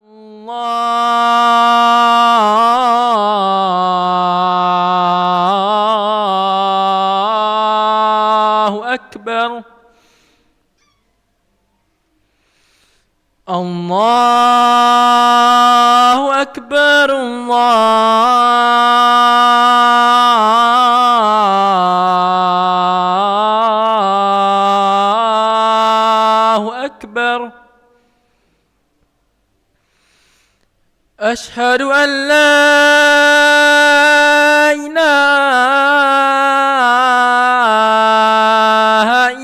الله أكبر. الله أكبر. الله أكبر. أشهد أن لا إله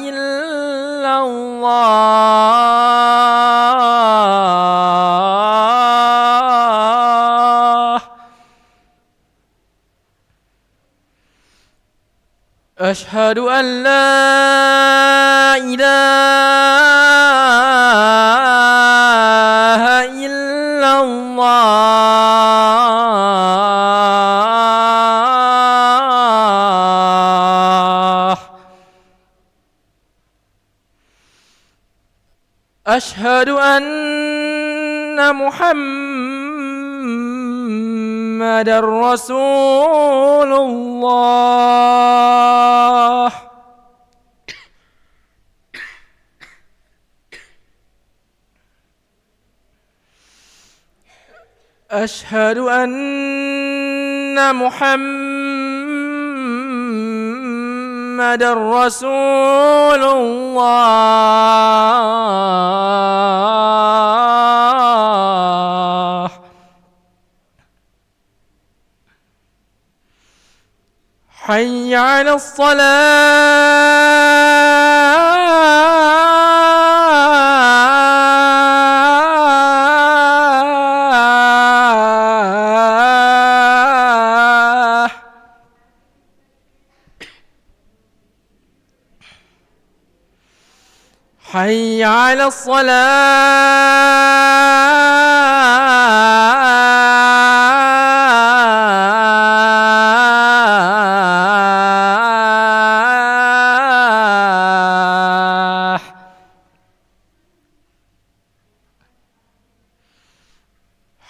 إلا الله. أشهد أن لا إله إلا الله. أشهد أن محمدًا رسول الله. أشهد أن محمدًا رسول الله. حي على الصلاة. حي على الصلاة.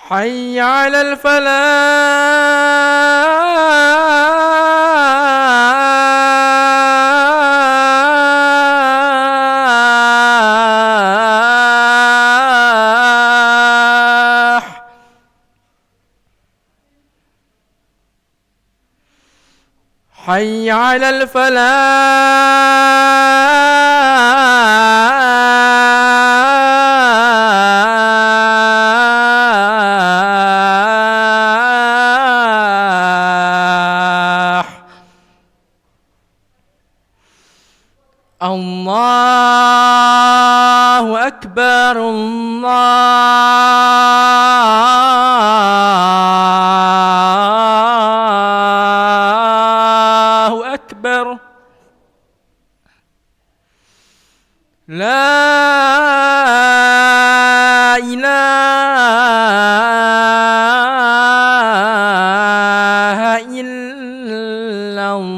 حي على الفلاح. حي على الفلاح. الله أكبر. الله أكبر. لا إله إلا الله.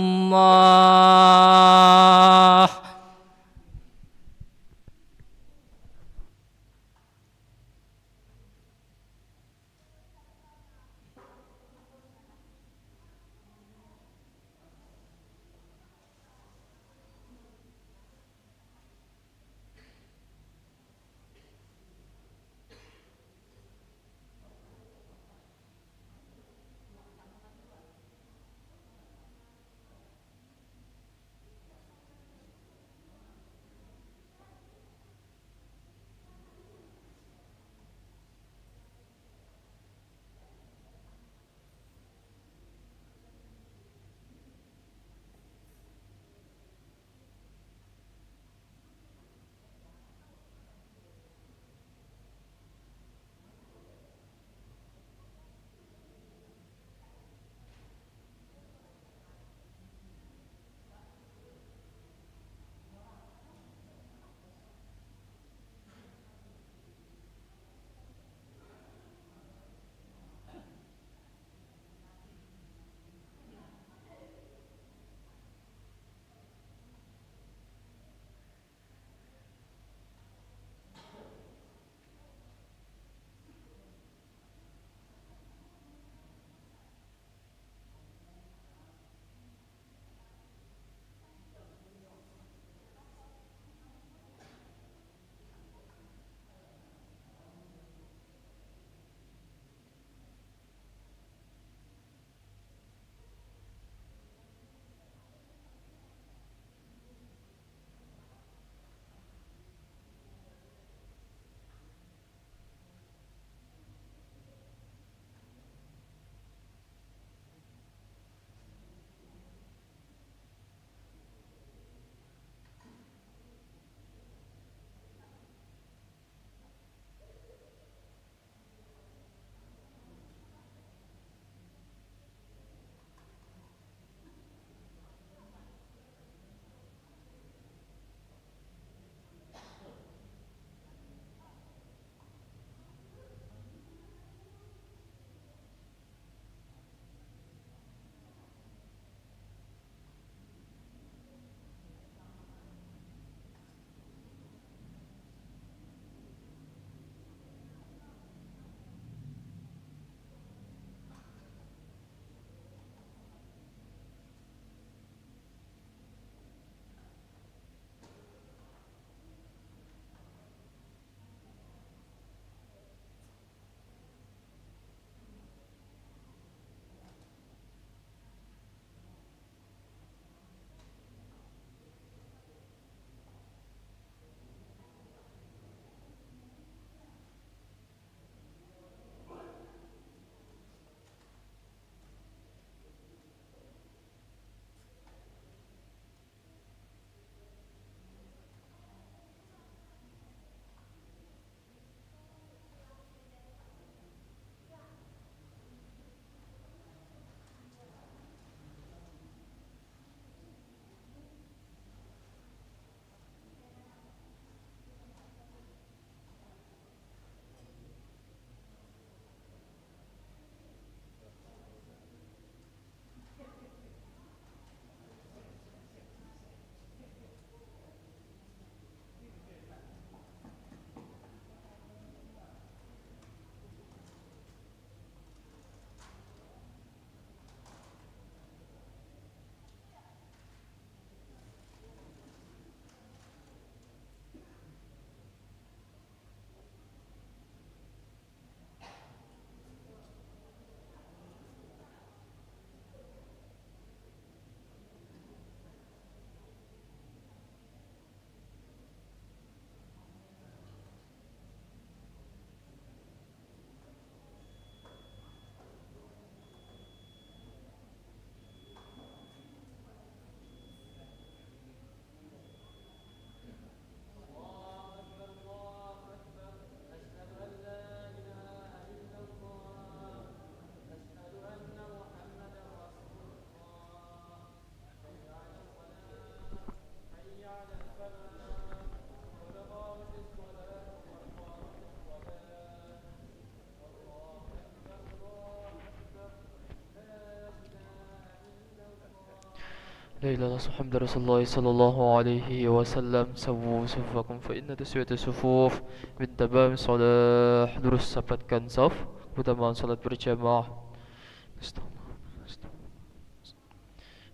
لا إله إلا الله محمد رسول الله صلى الله عليه وسلم. سووا صفوفكم فإن تسوية الصفوف من تمام الصلاة. Lurus rapatkan saf, keutamaan salat berjamaah.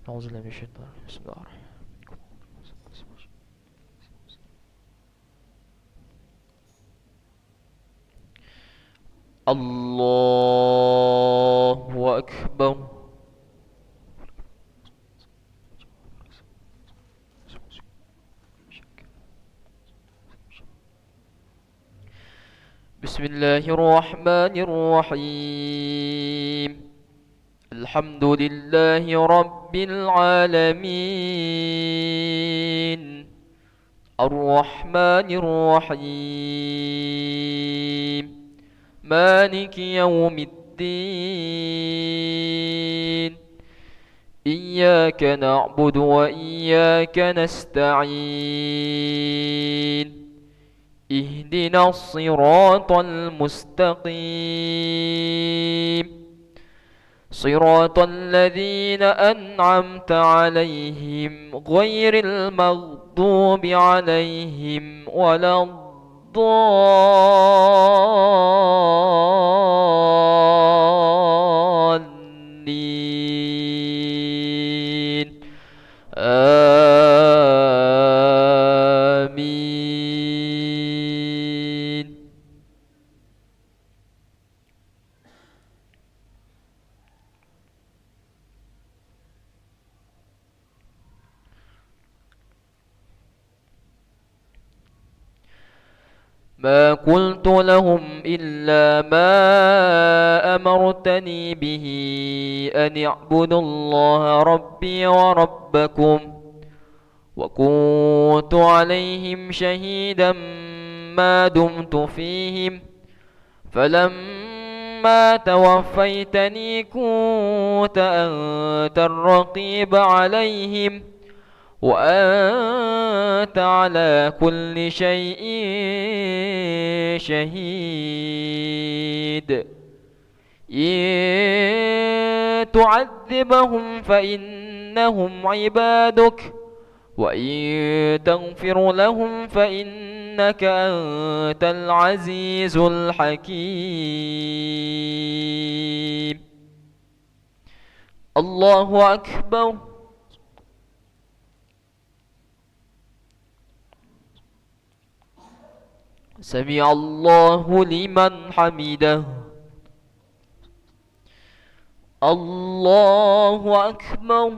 Nauzubillahi minasyaitonir rajim. Bismillahirrahmanirrahim. Allahu Akbar. Bismillahirrahmanirrahim. Alhamdulillahi Rabbil Alamin. Ar-Rahmanir-Rahim. Maliki Yawmiddin. Iyyaka na'budu wa iyyaka nasta'in. اهدنا الصراط المستقيم صراط الذين أنعمت عليهم غير المغضوب عليهم ولا الضالين ما قلت لهم إلا ما أمرتني به أن اعبدوا الله ربي وربكم وكنت عليهم شهيدا ما دمت فيهم فلما توفيتني كنت أنت الرقيب عليهم وأنت على كل شيء شهيد إن تعذبهم فإنهم عبادك وإن تغفر لهم فإنك أنت العزيز الحكيم. الله أكبر. سمع الله لمن حمده. الله أكبر.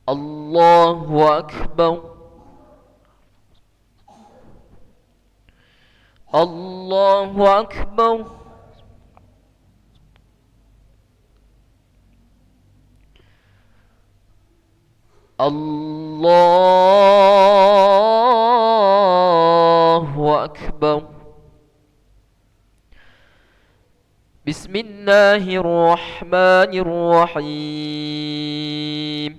الله أكبر. الله أكبر. الله أكبر. بسم الله الرحمن الرحيم.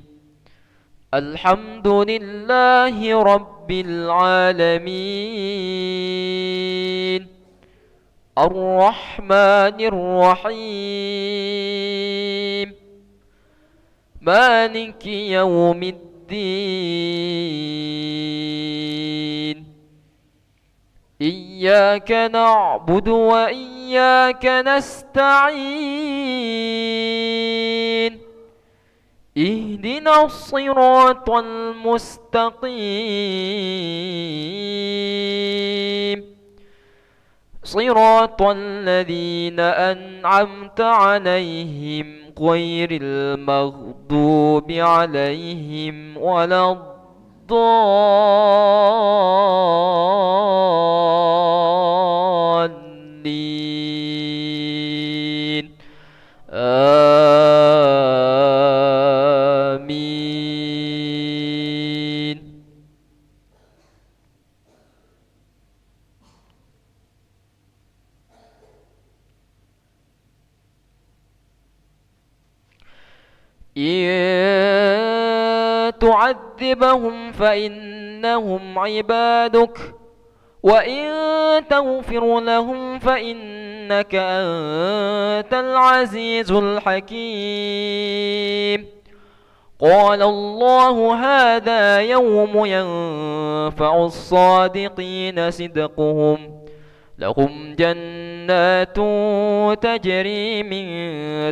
الحمد لله رب العالمين. الرحمن الرحيم. مالك يوم الدين. إياك نعبد وإياك نستعين. اهدنا الصراط المستقيم صراط الذين أنعمت عليهم غير المغضوب عليهم ولا الضالين. آمين. إن تعذبهم فإنهم عبادك وإن تغفر لهم فإنك إنك أنت العزيز الحكيم. قال الله هذا يوم ينفع الصادقين صدقهم، لهم جنات تجري من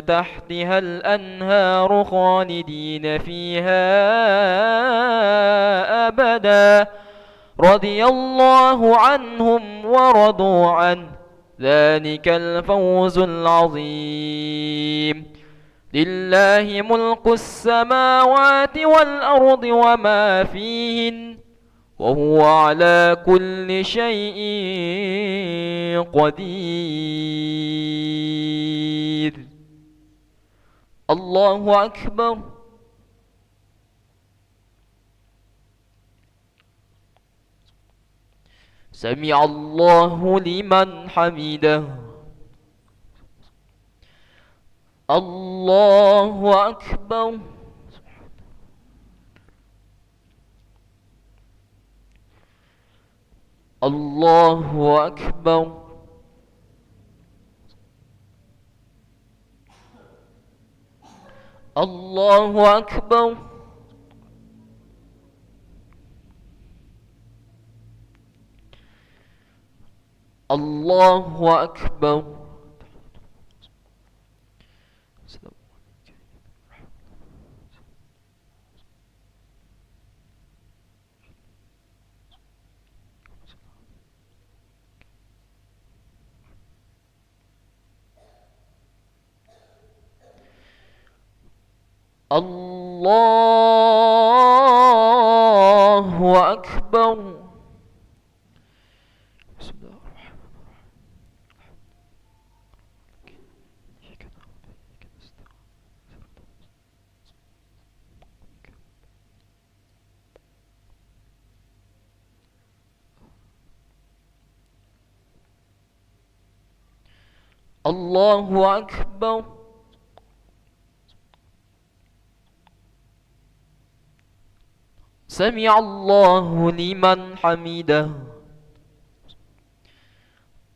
تحتها الأنهار خالدين فيها أبدا، رضي الله عنهم ورضوا عنه، ذلك الفوز العظيم. لله ملك السماوات والأرض وما فيهن، وهو على كل شيء قدير. الله أكبر. سمع الله لمن حمده. الله أكبر. الله أكبر. الله أكبر. الله أكبر. الله أكبر. بسم الله الرحمن الرحيم. الله أكبر. سمع الله لمن حمده.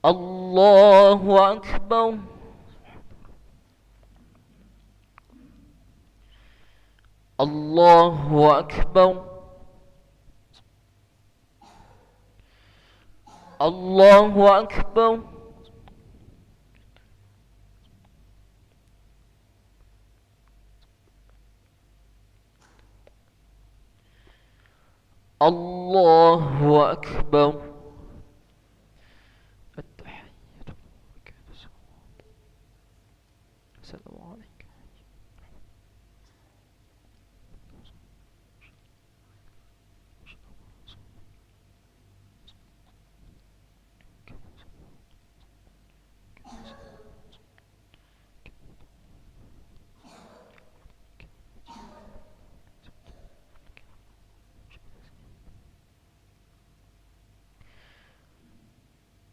الله أكبر. الله أكبر. الله أكبر. الله أكبر. التحية السلام عليك.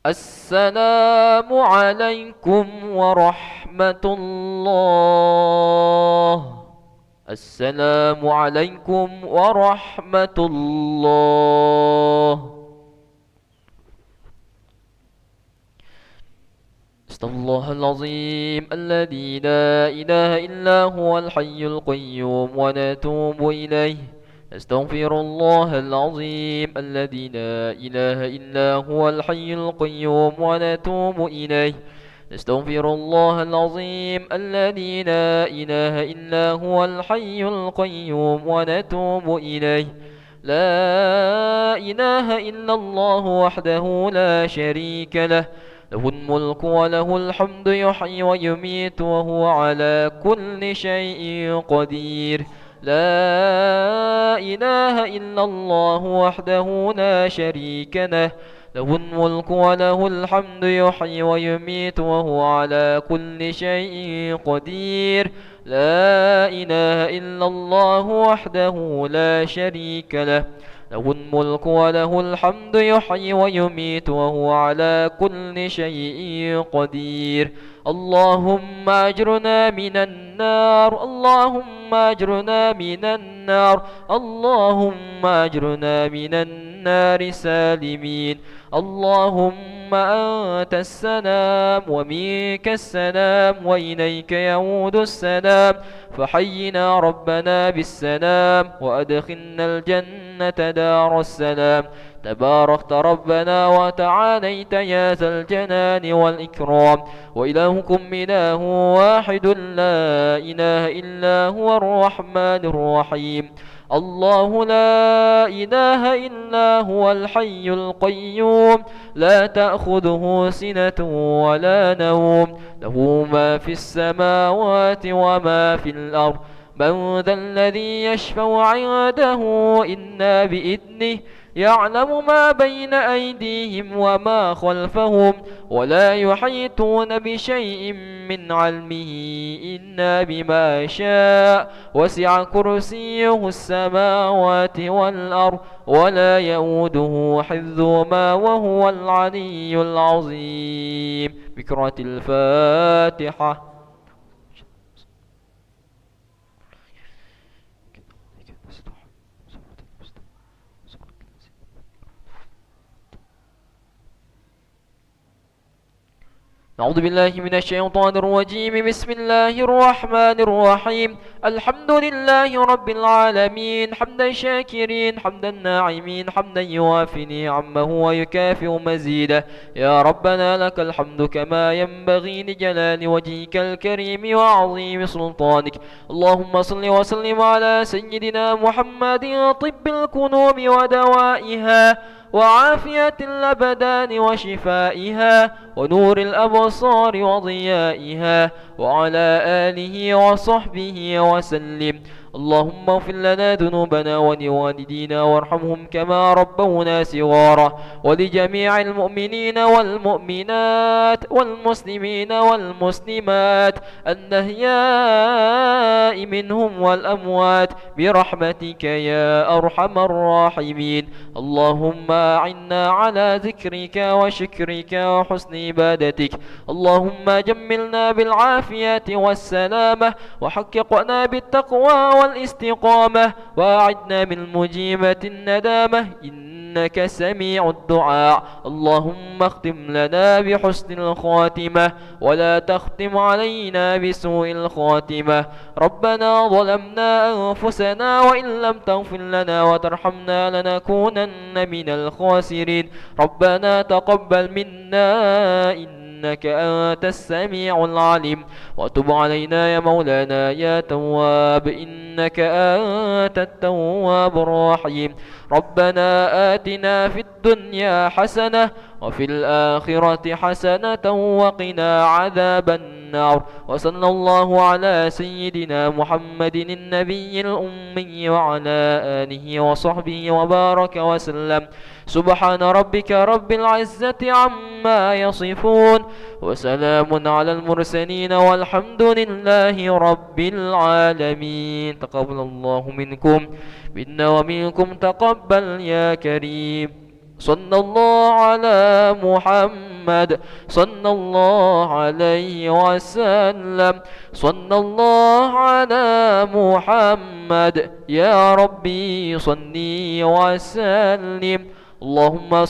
السلام عليكم ورحمة الله. السلام عليكم ورحمة الله. استغفر الله العظيم الذي لا إله إلا هو الحي القيوم ونتوب إليه. أستغفر الله العظيم الذي لا إله إلا هو الحي القيوم ونتوب إليه. أستغفر الله العظيم الذي لا إله إلا هو الحي القيوم ونتوب إليه. لا إله إلا الله وحده لا شريك له، له الملك وله الحمد يحيي ويميت وهو على كل شيء قدير. لا إله إلا الله وحده لا شريك له، له الملك وله الحمد يحيي ويميت وهو على كل شيء قدير. لا إله إلا الله وحده لا شريك له، له الملك وله الحمد يحيي ويميت وهو على كل شيء قدير. اللهم أجرنا من النار. اللهم أجرنا من النار. اللهم أجرنا من النار. النار سالمين. اللهم أنت السلام ومنك السلام وإليك يعود السلام، فحينا ربنا بالسلام وأدخلنا الجنة دار السلام. تباركت ربنا وتعاليت يا ذا الجلال والإكرام. وإلهكم إله واحد لا إله إلا هو الرحمن الرحيم. الله لا إله إلا هو الحي القيوم، لا تأخذه سنة ولا نوم، له ما في السماوات وما في الأرض. من ذا الذي يشفع عنده إلا بإذنه، يعلم ما بين أيديهم وما خلفهم، ولا يحيطون بشيء من علمه إلا بما شاء. وسع كرسيه السماوات والأرض، ولا يؤوده حفظهما وهو العلي العظيم. بقراءة الفاتحة. أعوذ بالله من الشيطان الرجيم. بسم الله الرحمن الرحيم. الحمد لله رب العالمين، حمدا شاكرين حمدا ناعمين، حمدا يوافي نعمه ويكافئ مزيده. يا ربنا لك الحمد كما ينبغي لجلال وجهك الكريم وعظيم سلطانك. اللهم صل وسلم على سيدنا محمد، طب القلوب ودوائها وعافية الأبدان وشفائها ونور الأبصار وضيائها، وعلى آله وصحبه وسلم. اللهم اغفر لنا ذنوبنا ولوالدينا وارحمهم كما ربونا صغارا، ولجميع المؤمنين والمؤمنات والمسلمين والمسلمات الأحياء منهم والأموات برحمتك يا أرحم الراحمين. اللهم أعنا على ذكرك وشكرك وحسن عبادتك. اللهم جملنا بالعافية والسلامة، وحققنا بالتقوى والاستقامة، وأعدنا من مجيبة الندامة، إنك سميع الدعاء. اللهم اختم لنا بحسن الخاتمة، ولا تختم علينا بسوء الخاتمة. ربنا ظلمنا أنفسنا، وإن لم تغفر لنا وترحمنا لنكونن من الخاسرين. ربنا تقبل منا إنك أنت السميع العليم، وتب علينا يا مولانا يا تواب، إنك أنت التواب الرحيم. ربنا آتنا في الدنيا حسنة وفي الآخرة حسنة وقنا عذاب النار. وصلى الله على سيدنا محمد النبي الأمي وعلى آله وصحبه وبارك وسلم. سبحان ربك رب العزة عما يصفون، وسلام على المرسلين، والحمد لله رب العالمين. تقبل الله منكم منا ومنكم تقبل يا كريم. صلى الله على محمد، صلى الله عليه وسلم، صلى الله على محمد. يا ربي صلي وسلم. اللهم